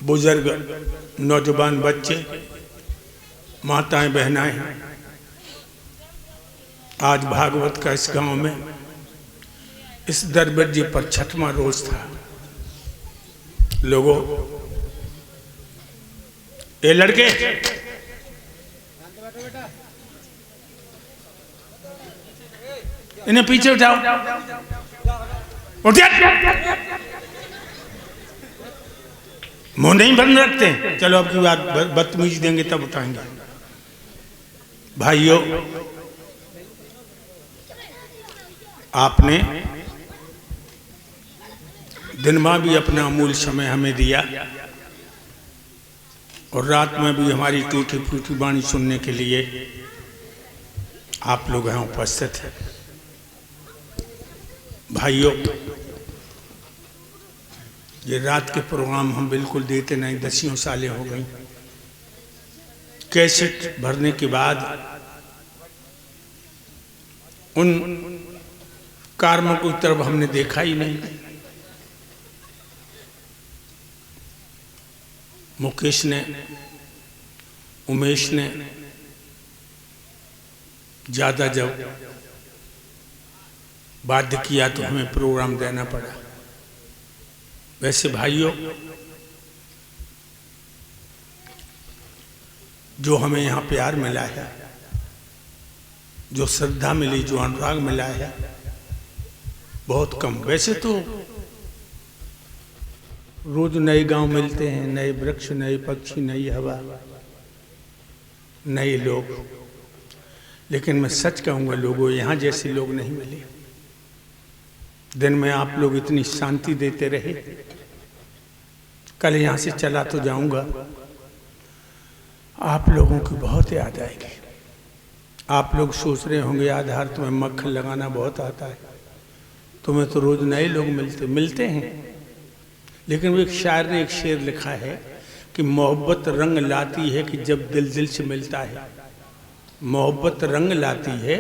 बुजुर्ग, नौजवान बच्चे, माताएं बहनाएं, आज भागवत का इस गांव में इस दरबज्जे पर 6वां रोज था। लोगों, ये लड़के इन्हें पीछे उठाओ, उठिए। मुंह नहीं बंद रखते। चलो अब की बात बदतमीजी देंगे तब उठाएंगे। भाइयों, आपने दिन में भी अपना अमूल्य समय हमें दिया और रात में भी हमारी टूटी फूटी वाणी सुनने के लिए आप लोग यहाँ उपस्थित हैं। भाइयों, ये रात के प्रोग्राम हम बिल्कुल देते नहीं, 10 सालें हो गई। कैसेट भरने के बाद उन कार्यों की तरफ हमने देखा ही नहीं। मुकेश ने, उमेश ने ज्यादा जब बाध्य किया तो हमें प्रोग्राम देना पड़ा। वैसे भाइयों, जो हमें यहाँ प्यार मिला है, जो श्रद्धा मिली, जो अनुराग मिला है, बहुत कम। वैसे तो रोज नए गांव मिलते हैं, नए वृक्ष, नए पक्षी, नई हवा, नए लोग, लेकिन मैं सच कहूँगा लोगों, यहाँ जैसे लोग नहीं मिले। दिन में आप लोग इतनी शांति देते रहे। कल यहाँ से चला तो जाऊंगा, आप लोगों की बहुत याद आएगी। आप लोग सोच रहे होंगे आधार तुम्हें मक्खन लगाना बहुत आता है, तुम्हें तो रोज नए लोग मिलते हैं। लेकिन वो एक शायर ने एक शेर लिखा है कि मोहब्बत रंग लाती है कि जब दिल दिल से मिलता है। मोहब्बत रंग लाती है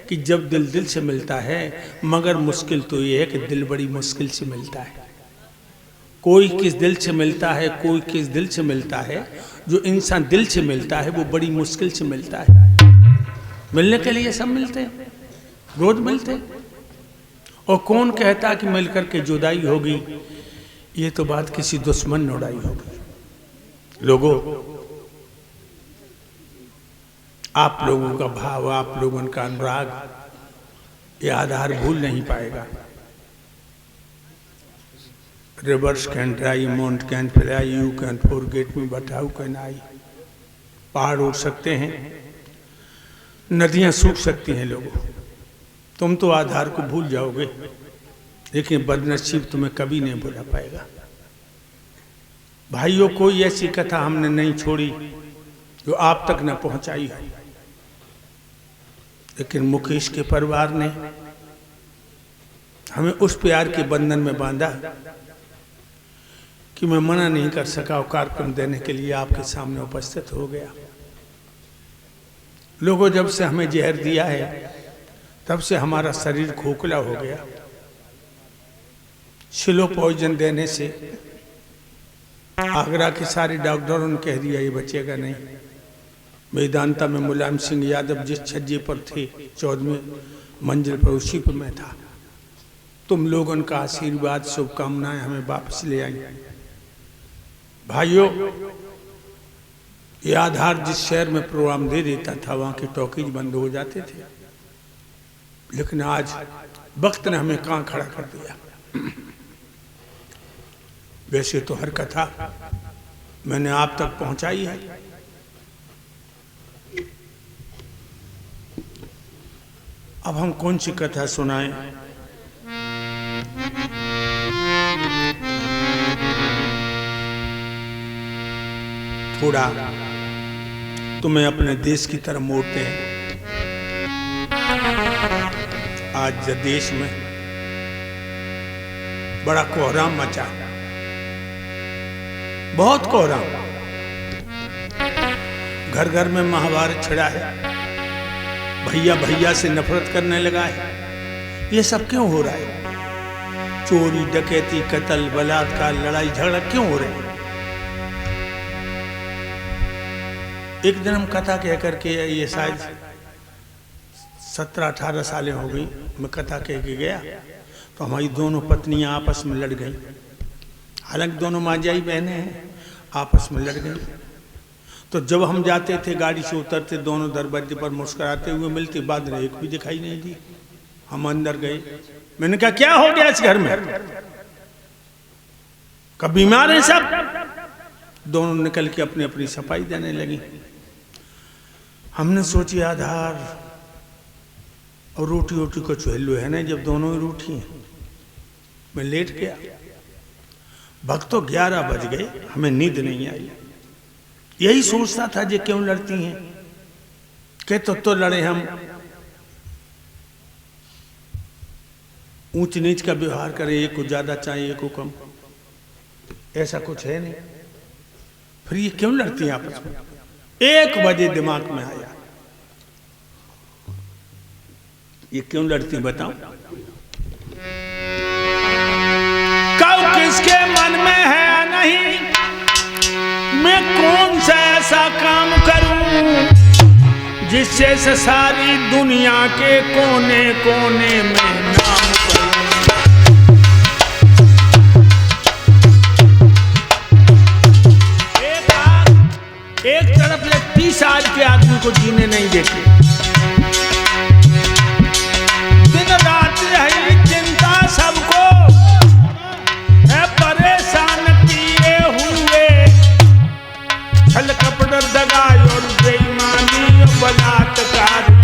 कि जब दिल दिल से मिलता है, मगर मुश्किल तो ये है कि दिल बड़ी मुश्किल से मिलता है। कोई किस दिल से मिलता है, कोई किस दिल से मिलता है। जो इंसान दिल से मिलता है वो बड़ी मुश्किल से मिलता है। मिलने के लिए सब मिलते हैं, रोज मिलते हैं। और कौन कहता कि मिलकर के जुदाई होगी, ये तो बात किसी दुश्मन ने उड़ाई होगी। लोगों, आप लोगों का भाव, आप लोगों का अनुराग, ये आधार भूल नहीं पाएगा। Reverse can dry, mount can fly, you can forget me but how can I. पहाड़ उड़ सकते हैं, नदियां सूख सकती हैं। लोगों, तुम तो आधार को भूल जाओगे, लेकिन बदनसीब तुम्हें कभी नहीं भुला पाएगा। भाइयों, कोई ऐसी कथा हमने नहीं छोड़ी जो आप तक न पहुंचाई है, लेकिन मुकेश के परिवार ने हमें उस प्यार के बंधन में बांधा कि मैं मना नहीं कर सका और कार्यक्रम देने के लिए आपके सामने उपस्थित हो गया। लोगों, जब से हमें जहर दिया है तब से हमारा शरीर खोखला हो गया। स्लो पॉइजन देने से आगरा के सारे डॉक्टरों ने कह दिया ये बचेगा नहीं। वेदांता में मुलायम सिंह यादव जिस छज्जे पर थे 14वीं मंजिल पर, उसी पर मैं था। तुम लोगों का आशीर्वाद, शुभकामनाएं हमें वापस ले आई। भाइयों, ये आधार जिस शहर में प्रोग्राम दे देता था वहां के टॉकीज बंद हो जाते थे, लेकिन आज वक्त ने हमें कहां खड़ा कर दिया। वैसे तो हर कथा मैंने आप तक पहुंचाई है, अब हम कौन सी कथा सुनाएं? थोड़ा तुम्हें अपने देश की तरफ मोड़ते हैं। आज देश में बड़ा कोहराम मचा, बहुत कोहराम। घर घर में महाभारत छिड़ा है, भैया भैया से नफरत करने लगा है। ये सब क्यों हो रहा है? चोरी, डकैती, कत्ल, बलात्कार, लड़ाई झगड़ा क्यों हो रहे हैं? एक दिन हम कथा कह करके, ये शायद 17-18 सालें हो गई, मैं कथा कह के गया तो हमारी दोनों पत्नियां आपस में लड़ गई। हालांकि दोनों मांझाई बहनें हैं, आपस में लड़ गई। तो जब हम जाते थे गाड़ी से उतरते, दोनों दरवाजे पर मुस्कुराते हुए मिलते, बाद में एक भी दिखाई नहीं दी। हम अंदर गए, मैंने कहा क्या हो गया इस घर में, कब बीमार है सब? दोनों निकल के अपनी अपनी सफाई देने लगी। हमने सोची आधार और रोटी वोटी को चूल्लू है ना, जब दोनों ही रूठी हैं। मैं लेट गया, भक्तों 11 बज गए, हमें नींद नहीं आई। यही सोचता था जे क्यों लड़ती हैं, के तो लड़े हम, ऊंच नीच का व्यवहार करें, एक को ज्यादा चाहिए एक को कम, ऐसा कुछ है नहीं। फिर ये क्यों लड़ती हैं आपस में? 1 बजे दिमाग में आया, ये क्यों लड़ती बताओ? कब किसके मन में है नहीं, मैं कौन सा ऐसा काम करूं जिससे से सारी दुनिया के कोने कोने में नाम करूं। एक तरफ ले 30 साल के आदमी को जीने नहीं देते, दिन रात है चिंता सबको है परेशान किए हुए, छल कपट दगाई और बेईमानी और बलात्कार।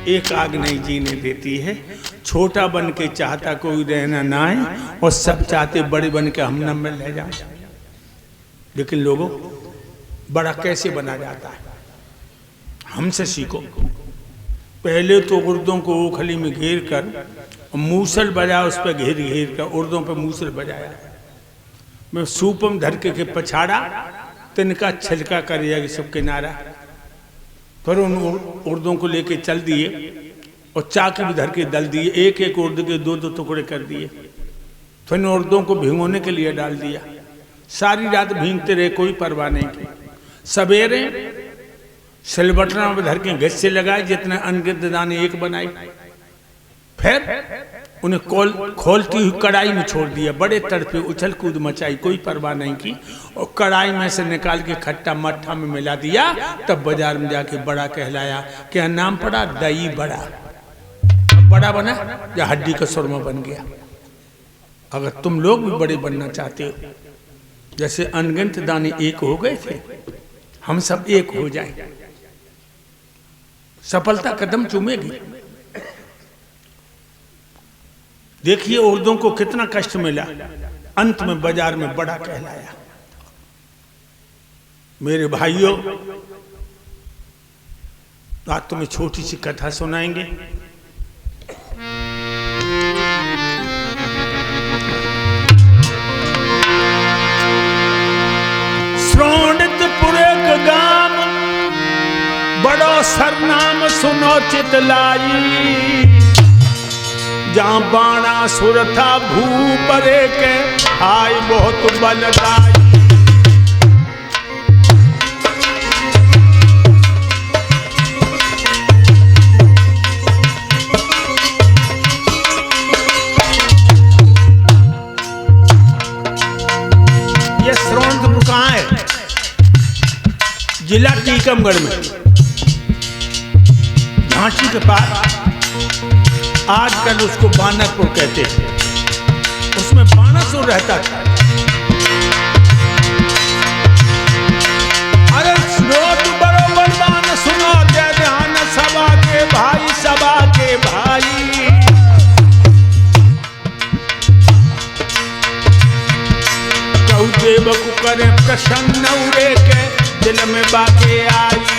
एक आग नहीं जीने देती है, छोटा बन के चाहता कोई रहना ना है, और सब चाहते बड़े बन के हम नम में ले जाए। लेकिन लोगों, बड़ा कैसे बना जाता है, हमसे सीखो। पहले तो उर्दों को ओखली में घेर कर मूसल बजाया, उस पर घेर घेर कर उर्दों पर मूसल बजाया। मैं सूपम धर के पछाड़ा, तिनका छिलका कर जाएगी सब किनारा। फिर उन उर्दों को लेके चल दिए और चाकू भी धर के दल दिए, एक एक उर्द के 2-2 टुकड़े कर दिए। फिर उर्दों को भिगोने के लिए डाल दिया, सारी रात भीगते रहे, कोई परवाह नहीं की। सवेरे सिलबटना में धर के घस से लगाए, जितने अनगिनत दाने एक बनाई। फिर उन्हें खोलती हुई कढ़ाई में छोड़ दिया, बड़े तड़पे, उछल कूद मचाई, कोई परवाह नहीं की। और कढ़ाई में से निकाल के खट्टा मट्ठा में मिला दिया। तब बाजार में जाके बड़ा कहलाया। क्या नाम पड़ा? दही बड़ा। बड़ा बना या हड्डी का सुरमा बन गया। अगर तुम लोग भी बड़े बनना चाहते हो, जैसे अनगिनत दाने एक हो गए थे, हम सब एक हो जाए, सफलता कदम चूमेगी। देखिए उर्दों को कितना कष्ट मिला, अंत में बाजार में बड़ा कहलाया। मेरे भाइयों, आज तुम्हें छोटी सी कथा सुनाएंगे। श्रोणितपुर एक गांव, बड़ो सरनाम सुनो चितलाई। जहाँ बाणासुर था भूपरे के, आय बहुत बलदाई। ये श्रोणितपुर कहाँ है? जिला टीकमगढ़ में, झांसी के पास। आजकल उसको बानरपुर कहते हैं। उसमें बाणासुर रहता था। अरे श्रोत बरोबर बान सुनो, जय ध्यान सभा के भाई, सभा के भाई। प्रसन्न उरे के दिल में बाके आई।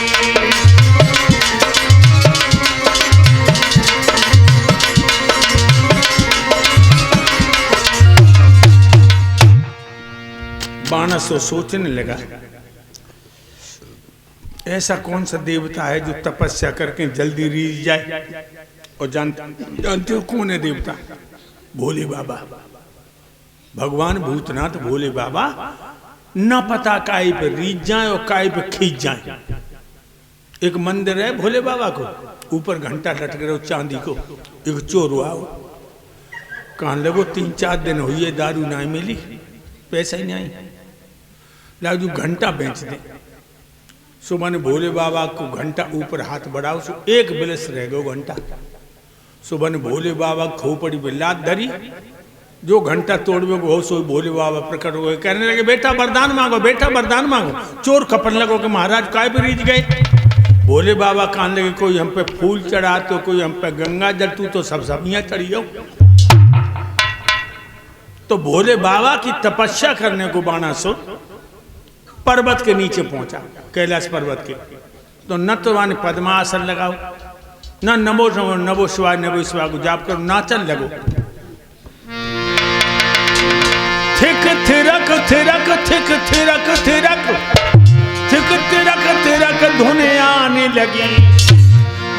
बाणासुर सोचने लगा, ऐसा कौन सा देवता है जो तपस्या करके जल्दी रीझ जाए? और जानते हो कौन है देवता? भोले बाबा, भगवान भूतनाथ भोले बाबा न पता काय पे रीझ जाए और काय पे खींच जाए। एक मंदिर है भोले बाबा को, ऊपर घंटा लटक रहा चांदी को। एक चोर हुआ, कहां लगो 3-4 दिन हुई है दारू नहीं मिली, पैसा ही नहीं, लाजू घंटा बेच दे। सुबह ने भोले बाबा को घंटा ऊपर हाथ बढ़ाओ, सो एक बिलस रह गयो घंटा। सुबह ने भोले बाबा खोपड़ी पे लात धरी, जो घंटा तोड़वे को सो भोले बाबा प्रकट हो गए, कहने लगे बेटा वरदान मांगो, बेटा वरदान मांगो। चोर खपन लगो कि महाराज काय पे रीझ गए? भोले बाबा कहने लगे कोई हम पे फूल चढ़ा तो कोई हम पे गंगा जल, तू तो सब सब्जियां चढ़ी हो। तो भोले बाबा की तपस्या करने को बाणासुर पर्वत के नीचे पहुंचा, कैलाश पर्वत के। तो न तो वहां पद्मासन लगाओ, न नमो नमो शिवाय नमो शिवाय को जाप करो, नाचन लगो। थिक थिरक थिरक थिक थिरक थिरक थिक तिरक तिरक धुने आने लगी।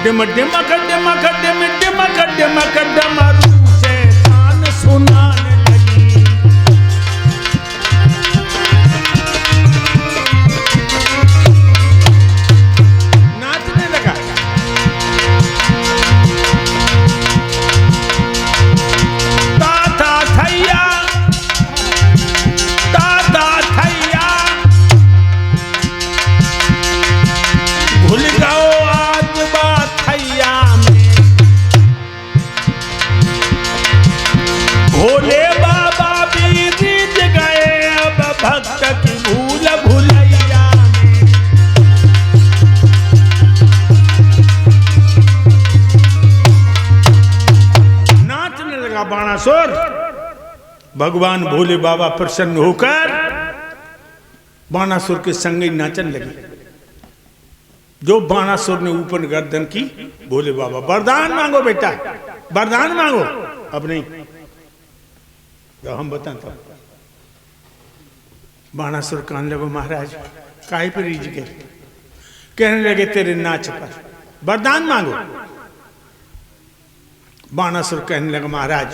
डिम डिमक डिमक डिम डिमक डिमक डमरू से कान सुनाने लगी। नाचने लगा। ताता थैया ताता थैया भूल जाओ आज बात थैया में। भोले बाबा भी रीझ गए अब भक्त की भूल भुलैया में। नाचने लगा बाणासुर। भगवान भोले बाबा प्रसन्न होकर बाणासुर के संग ही नाचन लगे। जो बाणासुर ने ऊपर गर्दन की, भोले बाबा वरदान मांगो बेटा, वरदान मांगो। अब नहीं तो हम बताते। बाणासुर कहने लगे महाराज काहे पे रीझ गए? कहने लगे तेरे नाच पर, वरदान मांगो। बाणासुर कहने लगा महाराज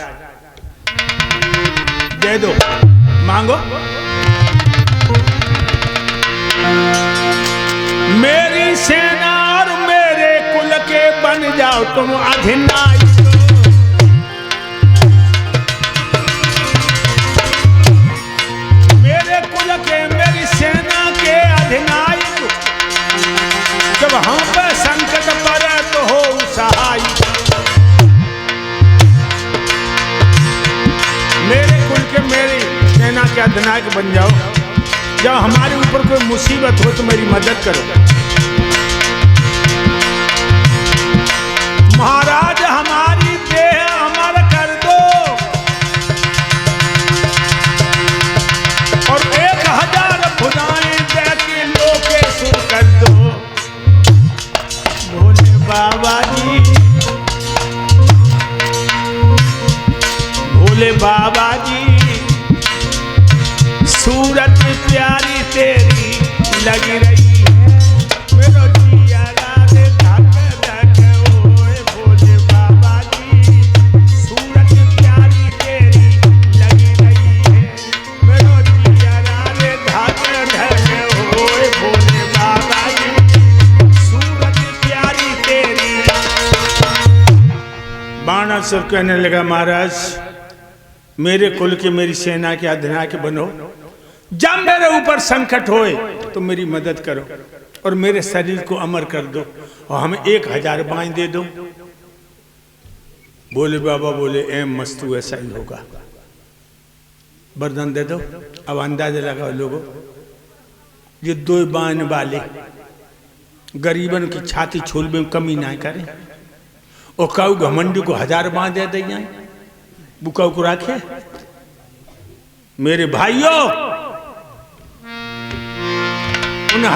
दे दो, मांगो। मेरी सेना और मेरे कुल के बन जाओ तुम अधिनायक। मेरे कुल के मेरी सेना के अधिनायक। जब हम पे संकट पड़े तो हो सहाय। मेरे कुल के मेरी सेना के अधिनायक बन जाओ। जब हमारे ऊपर कोई मुसीबत हो तो मेरी मदद करो। महाराज हमारी देह अमर कर दो और 1000 भुजाएं दे के लोकेश्वर कर दो। भोले बाबा जी, भोले बाबा जी सूरत प्यारी तेरी लगी रही है। मेरो जिया रे धक धक ओए भोले बाबा जी सूरत प्यारी तेरी लगी रही है। मेरो जिया रे धक धक ओए भोले बाबा जी सूरत प्यारी तेरी। बाणासुर कहने लगा महाराज मेरे कुल के मेरी सेना के अधिनायक बनो। जब मेरे ऊपर संकट होए तो मेरी मदद करो और मेरे शरीर को अमर कर दो और हमें 1000 बाएं दे दो। भोले बाबा बोले एम मस्तू ऐसा ही होगा, वरदान दे दो। अब अंदाजा लगाओ लोगों, ये 2 बाएं वाले गरीबन की छाती छोलबे में कमी ना करें और काऊ घमंडी को 1000 बाएं दे दे जाए। बुकाऊ को राखे। मेरे भाइयों उन